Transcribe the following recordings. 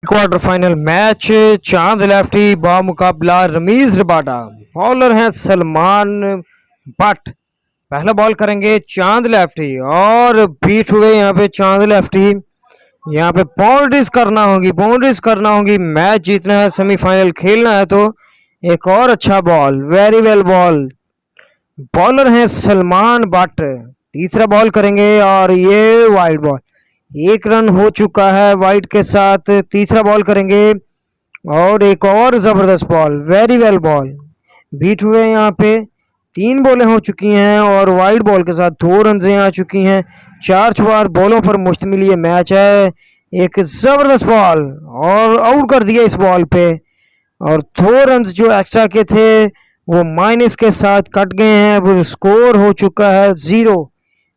Quarter final match चांद lefty बामुकाबला Ramiz Rabada. Bowler हैं Salman but. पहला बॉल करेंगे चांद लेफ्टी और बीट हुए यहाँ पे चांद लेफ्टी। यहाँ पे बाउंड्रीज करना होगी। मैच जीतना है, सेमीफाइनल खेलना है, तो एक और अच्छा ball, very well ball. Bowler हैं सलमान बट। तीसरा बॉल करेंगे और ये वाइड बॉल, एक रन हो चुका है वाइड के साथ। तीसरा बॉल करेंगे और एक और जबरदस्त ball, very well ball. Beat हुए यहाँ पे 3 बॉलें हो चुकी हैं और वाइड बॉल के साथ 2 रन आ चुकी हैं। 4 बॉलों पर मुश्तमिल ये मैच है। एक जबरदस्त बॉल और आउट कर दिया इस बॉल पे, और 2 रन जो एक्स्ट्रा के थे वो माइनस के साथ कट गए हैं। वो स्कोर हो चुका है 0।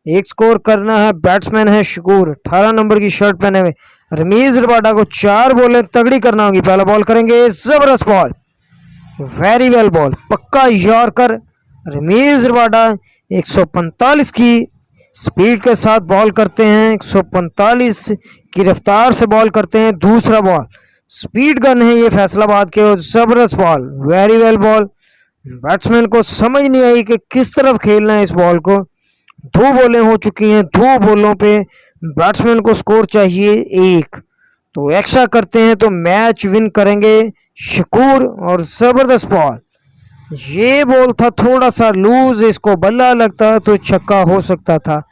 एक स्कोर करना है। बैट्समैन है शकूर, 18 नंबर की शर्ट पहने हुए। रमीज रबाडा को 4 बॉलें तगड़ी करना होगी। पहला बॉल करेंगे, जबरदस्त बॉल, वेरी वेल बॉल, पक्का यॉर्कर। रमीज रबाडा 145 की स्पीड के साथ बॉल करते हैं, 145 की रफ्तार से बॉल करते हैं। दूसरा बॉल, स्पीड गन है ये फैसलाबाद के, और जबरदस्त ball, very well ball. Batsman को समझ नहीं आई कि किस तरफ खेलना है इस बॉल को। 2 बॉलें हो चुकी हैं, 2 बॉलों पे बैट्समैन को स्कोर चाहिए 1, तो एक्स्ट्रा करते हैं तो मैच विन करेंगे शकूर। और जबरदस्त बॉल, ये बॉल था थोड़ा सा लूज, इसको बल्ला लगता तो छक्का हो सकता था,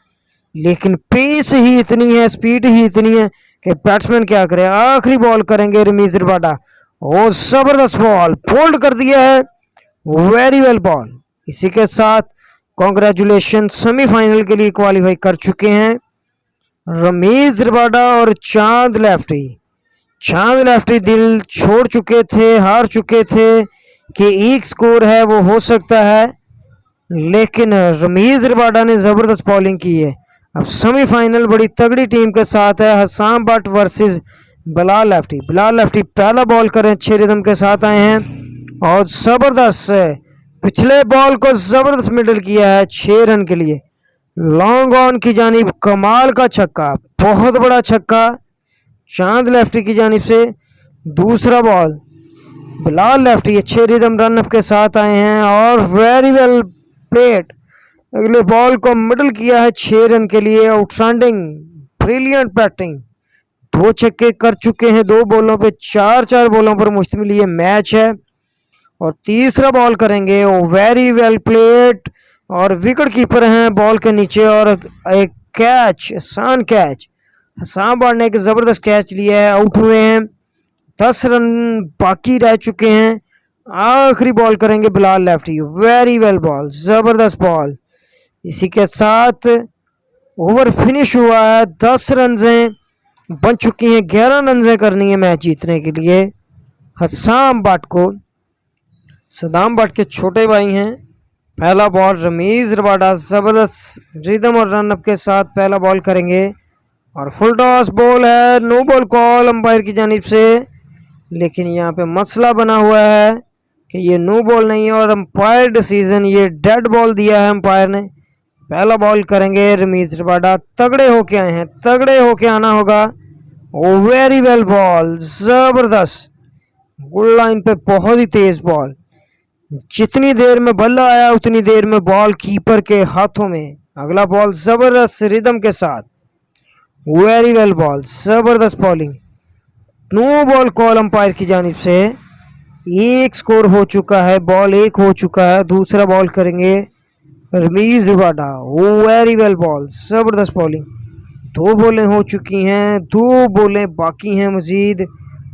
लेकिन पेस ही इतनी है, स्पीड ही इतनी है कि बैट्समैन क्या करे। आखिरी बॉल करेंगे रमीज रबाडा, और जबरदस्त बॉल फोल्ड कर दिया है, वेरी वेल बॉल। इसी के साथ कॉन्ग्रेचुलेशन, सेमीफाइनल के लिए क्वालिफाई कर चुके हैं रमीज रबाडा और चांद लेफ्टी। चांद लेफ्टी दिल छोड़ चुके थे, हार चुके थे कि एक स्कोर है वो हो सकता है, लेकिन रमीज रबाडा ने जबरदस्त बॉलिंग की है। अब सेमीफाइनल बड़ी तगड़ी टीम के साथ है, Hasam but versus Bilal lefty. Bilal lefty पहला बॉल करें, अच्छे रिदम के साथ आए हैं और जबरदस्त पिछले बॉल को जबरदस्त मिडल किया है 6 रन के लिए। लॉन्ग ऑन की जानिब कमाल का छक्का, बहुत बड़ा छक्का चांद लेफ्टी की जानिब से। दूसरा बॉल, बिलाल लेफ्टी अच्छे रिदम रन अप के साथ आए हैं और वेरी वेल प्लेड। अगले बॉल को मिडल किया है 6 रन के लिए। आउटस्टैंडिंग, ब्रिलियंट बैटिंग, 2 छक्के कर चुके हैं 2 बॉलों पे। 4 बॉलों पर मुश्तमिल ये मैच है। और तीसरा बॉल करेंगे, ओ वेरी वेल प्लेड, और विकेट कीपर हैं बॉल के नीचे, और एक कैच, आसान कैच, हसाम बट ने एक जबरदस्त कैच लिया है। आउट हुए हैं, 10 रन बाकी रह चुके हैं। आखिरी बॉल करेंगे Bilal lefty, very well ball, जबरदस्त बॉल। इसी के साथ ओवर फिनिश हुआ है, 10 रन बन चुकी हैं, 11 रन करनी है मैच जीतने के लिए हसाम बट को। सदाम बट के छोटे भाई हैं। पहला बॉल रमीज रबाडा जबरदस्त रिदम और रन अप के साथ पहला बॉल करेंगे, और फुल टॉस बॉल है, नो बॉल कॉल अंपायर की जानिब से। लेकिन यहाँ पे मसला बना हुआ है कि ये नो बॉल नहीं है और अंपायर डिसीजन, ये डेड बॉल दिया है अंपायर ने। पहला बॉल करेंगे रमीज रबाडा, तगड़े होके आए हैं, तगड़े होके आना होगा। ओ वेरी वेल बॉल, जबरदस्त, गुड लाइन पे बहुत ही तेज बॉल। जितनी देर में बल्ला आया उतनी देर में बॉल कीपर के हाथों में। अगला बॉल जबरदस्त रिदम के साथ, वेरी वेल बॉल, जबरदस्त bowling. No ball call umpire की जानिब से। 1 स्कोर हो चुका है, बॉल 1 हो चुका है। दूसरा बॉल करेंगे Ramiz Rabada, very well ball, जबरदस्त बॉलिंग। 2 बॉलें हो चुकी हैं, 2 बॉलें बाकी हैं मजीद।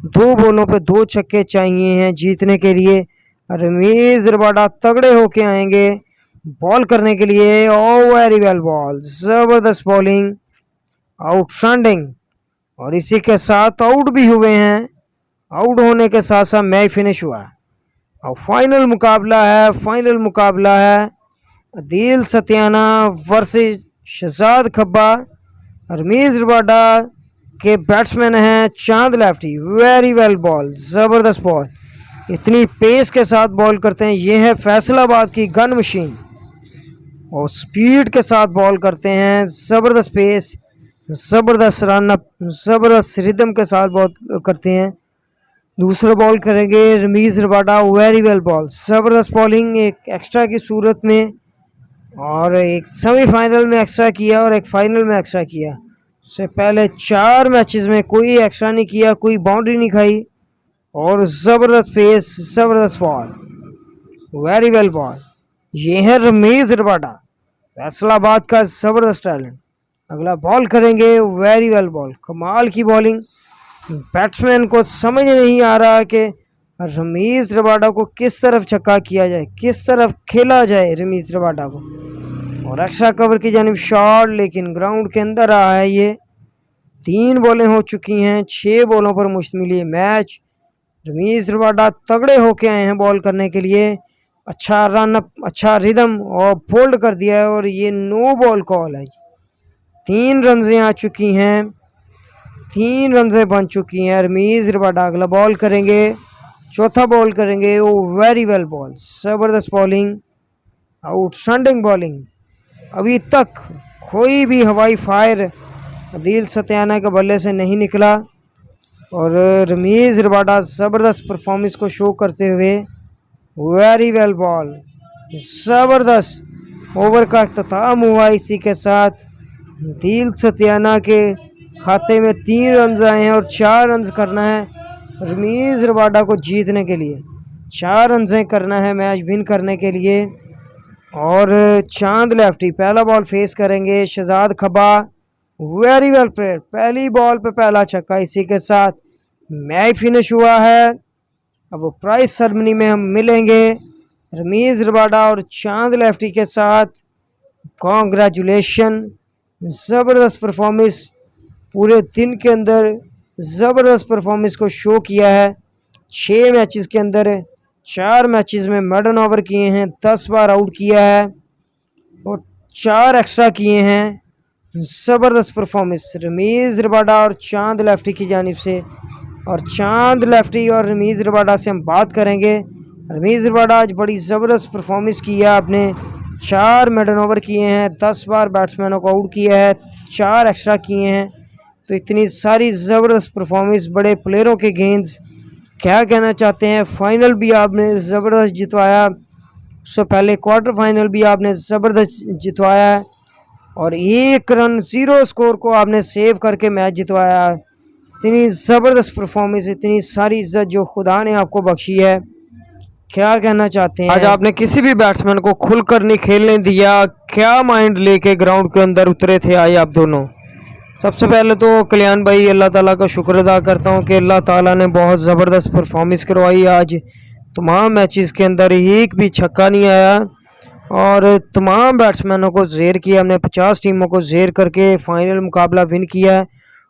2 बॉलों पे 2 छक्के चाहिए हैं जीतने के लिए। रमीज रबाडा तगड़े होके आएंगे बॉल करने के लिए। ओ वेरी वेल बॉल, जबरदस्त बॉलिंग, आउटस्टैंडिंग। और इसी के साथ आउट भी हुए हैं। आउट होने के साथ साथ मैच फिनिश हुआ है। और फाइनल मुकाबला है अदील सत्याना वर्सेस शहजाद खब्बा। रमीज रबाडा के बैट्समैन हैं चांद लेफ्टी, वेरी वेल बॉल, जबरदस्त बॉल, इतनी पेस के साथ बॉल करते हैं। ये है फैसलाबाद की गन मशीन, और स्पीड के साथ बॉल करते हैं, ज़बरदस्त पेस। जबरदस्त रन अप, जबरदस्त रिदम के साथ बॉल करते हैं। दूसरा बॉल करेंगे Ramiz Rabada, very well ball, जबरदस्त बॉलिंग एक एक्स्ट्रा की सूरत में, और एक सेमीफाइनल में एक्स्ट्रा किया और एक फाइनल में एक्स्ट्रा किया। उससे पहले 4 मैचेस में कोई एक्स्ट्रा नहीं किया, कोई बाउंड्री नहीं खाई, और जबरदस्त पेस, जबरदस्त बॉल, वेरी वेल बॉल। ये है रमीज रबाडा, फैसलाबाद का जबरदस्त टैलेंट। अगला बॉल करेंगे, वेरी वेल बॉल, कमाल की बॉलिंग। बैट्समैन को समझ नहीं आ रहा कि रमीज रबाडा को किस तरफ छक्का किया जाए, किस तरफ खेला जाए रमीज रबाडा को, और एक्स्ट्रा कवर की जानिब शॉट, लेकिन ग्राउंड के अंदर रहा है ये। 3 बॉलें हो चुकी हैं, 6 बॉलों पर मुश्तमिल ये मैच। रमीज रबाडा तगड़े होके आए हैं बॉल करने के लिए, अच्छा रन अप, अच्छा रिदम, और फोल्ड कर दिया है, और ये नो बॉल कॉल है। 3 रन्स आ चुकी हैं, 3 रन्स बन चुकी हैं। रमीज रबाडा अगला बॉल करेंगे, चौथा बॉल करेंगे, ओ वेरी वेल बॉल, ज़बरदस्त बॉलिंग, आउटस्टैंडिंग बॉलिंग। अभी तक कोई भी हवाई फायर अदील सत्याना के बल्ले से नहीं निकला, और रमीज रबाडा ज़बरदस्त परफॉर्मेंस को शो करते हुए, वेरी वेल बॉल, ज़बरदस्त ओवर का अख्ताम हुआ। इसी के साथ दिल सत्याना के खाते में 3 रन आए हैं, और 4 रन करना है रमीज रबाडा को जीतने के लिए, 4 रन करना है मैच विन करने के लिए। और चांद लेफ्टी पहला बॉल फेस करेंगे, शहजाद खबा, वेरी वेल प्लेयर, पहली बॉल पे पहला छक्का। इसी के साथ मैच फिनिश हुआ है। अब प्राइज सेरेमनी में हम मिलेंगे रमीज रबाडा और चांद लेफ्टी के साथ। कॉन्ग्रेचुलेशन, ज़बरदस्त परफॉर्मेंस, पूरे दिन के अंदर ज़बरदस्त परफॉर्मेंस को शो किया है। 6 मैचेस के अंदर 4 मैचेस में मेडन ओवर किए हैं, 10 बार आउट किया है, और 4 एक्स्ट्रा किए हैं। ज़बरदस्त परफॉर्मेंस रमीज रबाडा और चांद लेफ्टी की जानिब से। और चांद लेफ्टी और रमीज रबाडा से हम बात करेंगे। रमीज रबाडा आज बड़ी ज़बरदस्त परफॉर्मेंस की है आपने, 4 मेडन ओवर किए हैं, 10 बार बैट्समैनों को आउट किया है, 4 एक्स्ट्रा किए हैं। तो इतनी सारी ज़बरदस्त परफॉर्मेंस बड़े प्लेयरों के गेंद्स, क्या कहना चाहते हैं। फाइनल भी आपने ज़बरदस्त जितवाया, उससे पहले क्वार्टर फाइनल भी आपने ज़बरदस्त जितवाया है, और 1 रन 0 स्कोर को आपने सेव करके मैच जितवाया। इतनी ज़बरदस्त परफॉर्मेंस, इतनी सारी इज्जत जो खुदा ने आपको बख्शी है, क्या कहना चाहते हैं। आज आपने किसी भी बैट्समैन को खुलकर नहीं खेलने दिया, क्या माइंड लेके ग्राउंड के अंदर उतरे थे आज आप दोनों। सबसे पहले तो कल्याण भाई, अल्लाह ताला का शुक्र अदा करता हूँ कि अल्लाह ताला ने बहुत ज़बरदस्त परफॉर्मेंस करवाई। आज तमाम मैचेस के अंदर एक भी छक्का नहीं आया, और तमाम बैट्समैनों को ज़ेर किया हमने, 50 टीमों को ज़ेर करके फ़ाइनल मुकाबला विन किया है।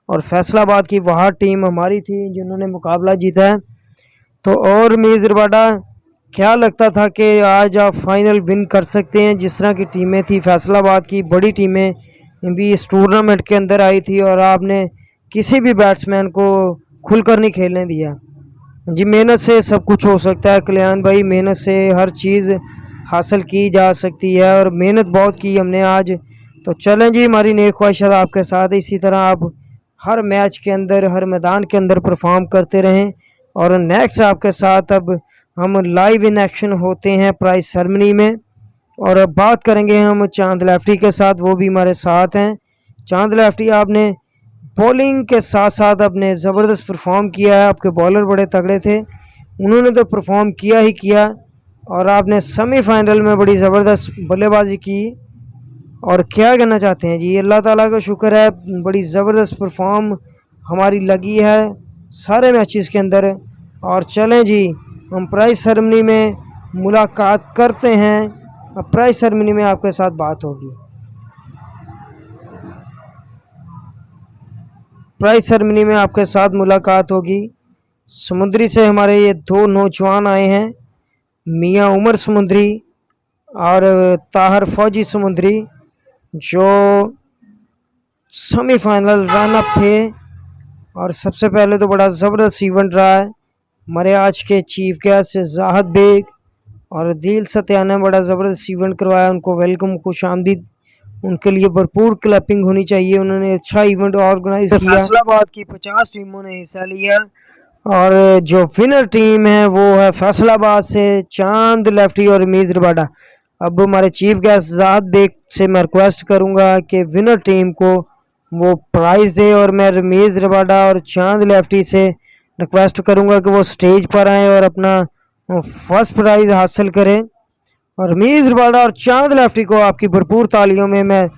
और फैसलाबाद की वहाँ टीम हमारी थी जिन्होंने मुकाबला जीता है। तो और रमीज रबाडा, क्या लगता था कि आज आप फाइनल विन कर सकते हैं। जिस तरह की टीमें थी फैसलाबाद की, बड़ी टीमें भी इस टूर्नामेंट के अंदर आई थी, और आपने किसी भी बैट्समैन को खुलकर नहीं खेलने दिया। जी, मेहनत से सब कुछ हो सकता है कल्याण भाई, मेहनत से हर चीज़ हासिल की जा सकती है, और मेहनत बहुत की हमने आज। तो चलें जी, हमारी नेक ख्वाहिशात आपके साथ है, इसी तरह आप हर मैच के अंदर, हर मैदान के अंदर परफॉर्म करते रहें। और नेक्स्ट आपके साथ अब हम लाइव इन एक्शन होते हैं प्राइज सेरेमनी में, और अब बात करेंगे हम चांद लेफ्टी के साथ, वो भी हमारे साथ हैं। चांद लेफ्टी, आपने बॉलिंग के साथ साथ अपने ज़बरदस्त परफॉर्म किया है, आपके बॉलर बड़े तगड़े थे, उन्होंने तो परफॉर्म किया ही किया, और आपने सेमीफाइनल में बड़ी ज़बरदस्त बल्लेबाजी की। और क्या कहना चाहते हैं जी। अल्लाह ताला का शुक्र है, बड़ी ज़बरदस्त परफॉर्म हमारी लगी है सारे मैचेस के अंदर। और चलें जी, हम प्राइज सेरेमनी में मुलाकात करते हैं। अब प्राइज सेरेमनी में आपके साथ बात होगी। प्राइज सेरेमनी में आपके साथ मुलाकात होगी। समुद्री से हमारे ये 2 नौजवान आए हैं, मियाँ उमर समुद्री और ताहर फौजी समुद्री, जो सेमीफाइनल रन अप थे। और सबसे पहले तो बड़ा ज़बरदस्त इवेंट रहा है। हमारे आज के चीफ गेस्ट जाहद बेग और दिल सत्याना ने बड़ा ज़बरदस्त इवेंट करवाया, उनको वेलकम, खुश आमदीद उनके लिए भरपूर क्लैपिंग होनी चाहिए। उन्होंने अच्छा इवेंट ऑर्गेनाइज किया। फैसलाबाद की 50 टीमों ने हिस्सा लिया और जो विनर टीम है वो है फैसलाबाद से चांद लेफ्टी और रमीज रबाडा। अब हमारे चीफ गेस्ट ज़ाद बेग से मैं रिक्वेस्ट करूंगा कि विनर टीम को वो प्राइज़ दे और मैं रमीज रबाडा और चांद लेफ्टी से रिक्वेस्ट करूंगा कि वो स्टेज पर आएँ और अपना फर्स्ट प्राइज़ हासिल करें। और रमीज रबाडा और चांद लेफ्टी को आपकी भरपूर तालियों में मैं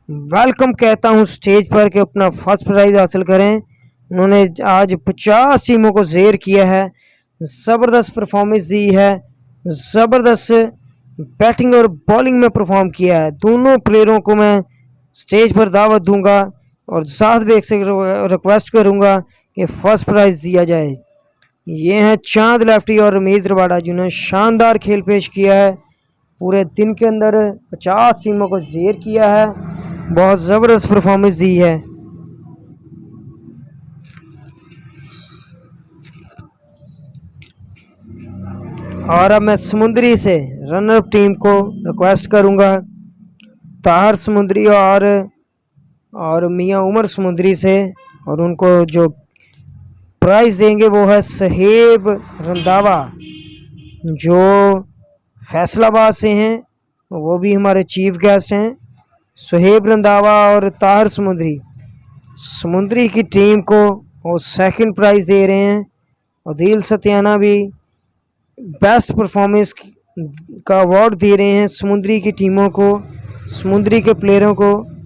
वेलकम कहता हूं स्टेज पर कि अपना फर्स्ट प्राइज़ हासिल करें। उन्होंने आज 50 टीमों को ज़ेर किया है, ज़बरदस्त परफॉर्मेंस दी है, ज़बरदस्त बैटिंग और बॉलिंग में परफॉर्म किया है। दोनों प्लेयरों को मैं स्टेज पर दावत दूंगा और साथ भी एक से रिक्वेस्ट करूंगा कि फर्स्ट प्राइज़ दिया जाए। ये हैं चांद लेफ्टी और रमीज रबाडा जिन्होंने शानदार खेल पेश किया है। पूरे दिन के अंदर 50 टीमों को ज़ेर किया है, बहुत ज़बरदस्त परफॉर्मेंस दी है। और अब मैं समुंदरी से रनर टीम को रिक्वेस्ट करूंगा, ताहर समुंदरी और मियां उमर समुंदरी से, और उनको जो प्राइज़ देंगे वो है सहेब रंधावा जो फैसलाबाद से हैं, वो भी हमारे चीफ गेस्ट हैं। सुहेब रंधावा और ताहर समुंदरी की टीम को वो सेकंड प्राइज़ दे रहे हैं। अदील सत्याना भी बेस्ट परफॉर्मेंस का अवार्ड दे रहे हैं समुंदरी की टीमों को, समुंदरी के प्लेयरों को।